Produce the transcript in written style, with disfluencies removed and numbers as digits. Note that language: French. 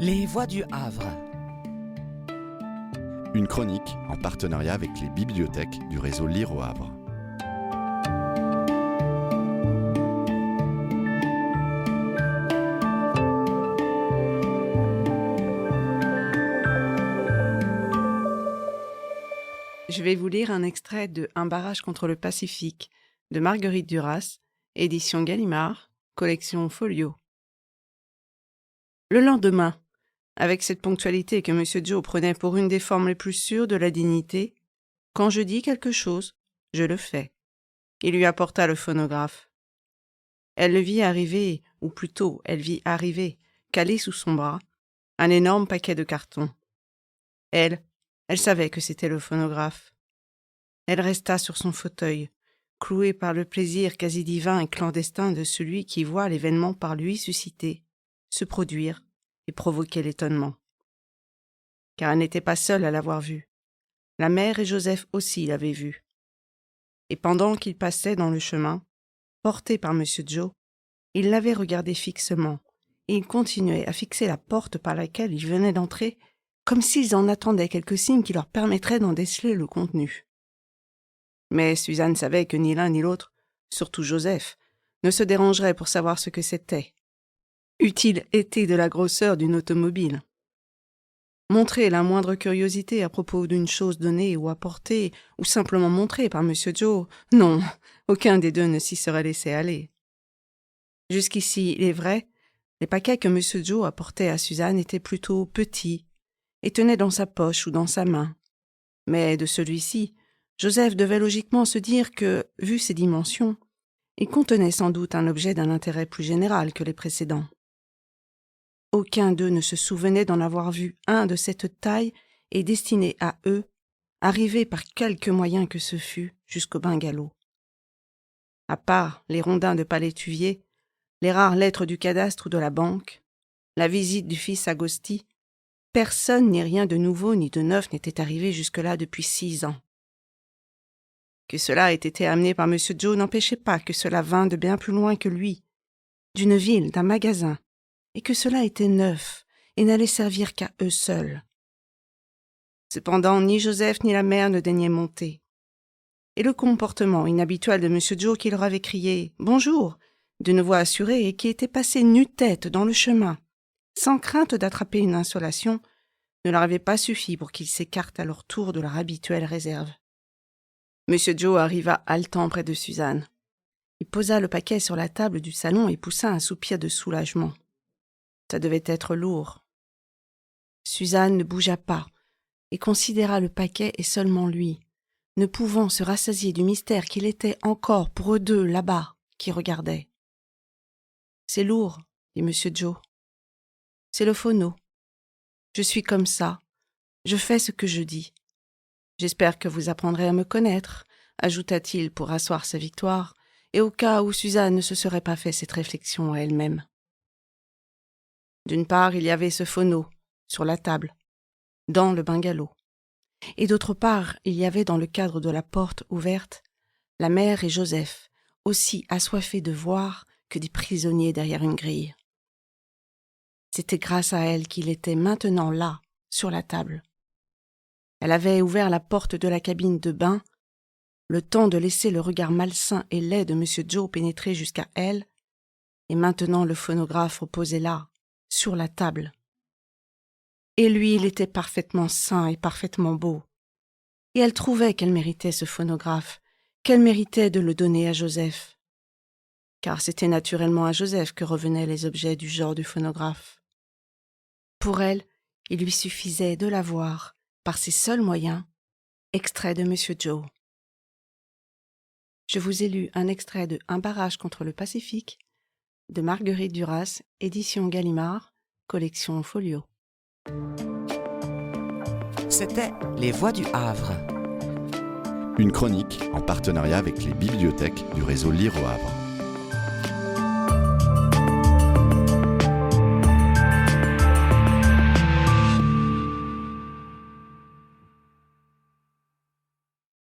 Les Voix du Havre. Une chronique en partenariat avec les bibliothèques du réseau Lire au Havre. Je vais vous lire un extrait de Un barrage contre le Pacifique de Marguerite Duras, édition Gallimard, collection Folio. Le lendemain, avec cette ponctualité que M. Joe prenait pour une des formes les plus sûres de la dignité, quand je dis quelque chose, je le fais. Il lui apporta le phonographe. Elle le vit arriver, ou plutôt, elle vit arriver, calé sous son bras, un énorme paquet de cartons. Elle savait que c'était le phonographe. Elle resta sur son fauteuil, clouée par le plaisir quasi divin et clandestin de celui qui voit l'événement par lui suscité, se produire et provoquer l'étonnement. Car elle n'était pas seule à l'avoir vu. La mère et Joseph aussi l'avaient vu. Et pendant qu'il passait dans le chemin, porté par M. Joe, il l'avait regardé fixement, et il continuait à fixer la porte par laquelle il venait d'entrer, comme s'ils en attendaient quelques signes qui leur permettraient d'en déceler le contenu. Mais Suzanne savait que ni l'un ni l'autre, surtout Joseph, ne se dérangerait pour savoir ce que c'était. Eût-il été de la grosseur d'une automobile. Montrer la moindre curiosité à propos d'une chose donnée ou apportée, ou simplement montrée par M. Joe, non, aucun des deux ne s'y serait laissé aller. Jusqu'ici, il est vrai, les paquets que M. Joe apportait à Suzanne étaient plutôt petits, et tenaient dans sa poche ou dans sa main. Mais de celui-ci, Joseph devait logiquement se dire que, vu ses dimensions, il contenait sans doute un objet d'un intérêt plus général que les précédents. Aucun d'eux ne se souvenait d'en avoir vu un de cette taille et destiné à eux, arrivé par quelque moyen que ce fût jusqu'au bungalow. À part les rondins de palétuvier, les rares lettres du cadastre ou de la banque, la visite du fils Agosti, personne ni rien de nouveau ni de neuf n'était arrivé jusque-là depuis 6 ans. Que cela ait été amené par M. Joe n'empêchait pas que cela vînt de bien plus loin que lui, d'une ville, d'un magasin, et que cela était neuf et n'allait servir qu'à eux seuls. Cependant, ni Joseph ni la mère ne daignaient monter. Et le comportement inhabituel de M. Joe qui leur avait crié « Bonjour !» d'une voix assurée et qui était passé nu-tête dans le chemin, sans crainte d'attraper une insolation, ne leur avait pas suffi pour qu'ils s'écartent à leur tour de leur habituelle réserve. M. Joe arriva haletant près de Suzanne. Il posa le paquet sur la table du salon et poussa un soupir de soulagement. Ça devait être lourd. Suzanne ne bougea pas et considéra le paquet et seulement lui, ne pouvant se rassasier du mystère qu'il était encore pour eux deux là-bas qui regardaient. « C'est lourd, » dit M. Joe. « C'est le phono. Je suis comme ça. Je fais ce que je dis. J'espère que vous apprendrez à me connaître, » ajouta-t-il pour asseoir sa victoire, et au cas où Suzanne ne se serait pas fait cette réflexion à elle-même. D'une part, il y avait ce phono, sur la table, dans le bungalow. Et d'autre part, il y avait dans le cadre de la porte ouverte, la mère et Joseph, aussi assoiffés de voir que des prisonniers derrière une grille. C'était grâce à elle qu'il était maintenant là, sur la table. Elle avait ouvert la porte de la cabine de bain, le temps de laisser le regard malsain et laid de M. Joe pénétrer jusqu'à elle, et maintenant le phonographe reposait là, sur la table. Et lui, il était parfaitement sain et parfaitement beau. Et elle trouvait qu'elle méritait ce phonographe, qu'elle méritait de le donner à Joseph. Car c'était naturellement à Joseph que revenaient les objets du genre du phonographe. Pour elle, il lui suffisait de l'avoir, par ses seuls moyens, extrait de M. Joe. Je vous ai lu un extrait de Un barrage contre le Pacifique de Marguerite Duras, édition Gallimard, collection Folio. C'était Les Voix du Havre. Une chronique en partenariat avec les bibliothèques du réseau Lire au Havre.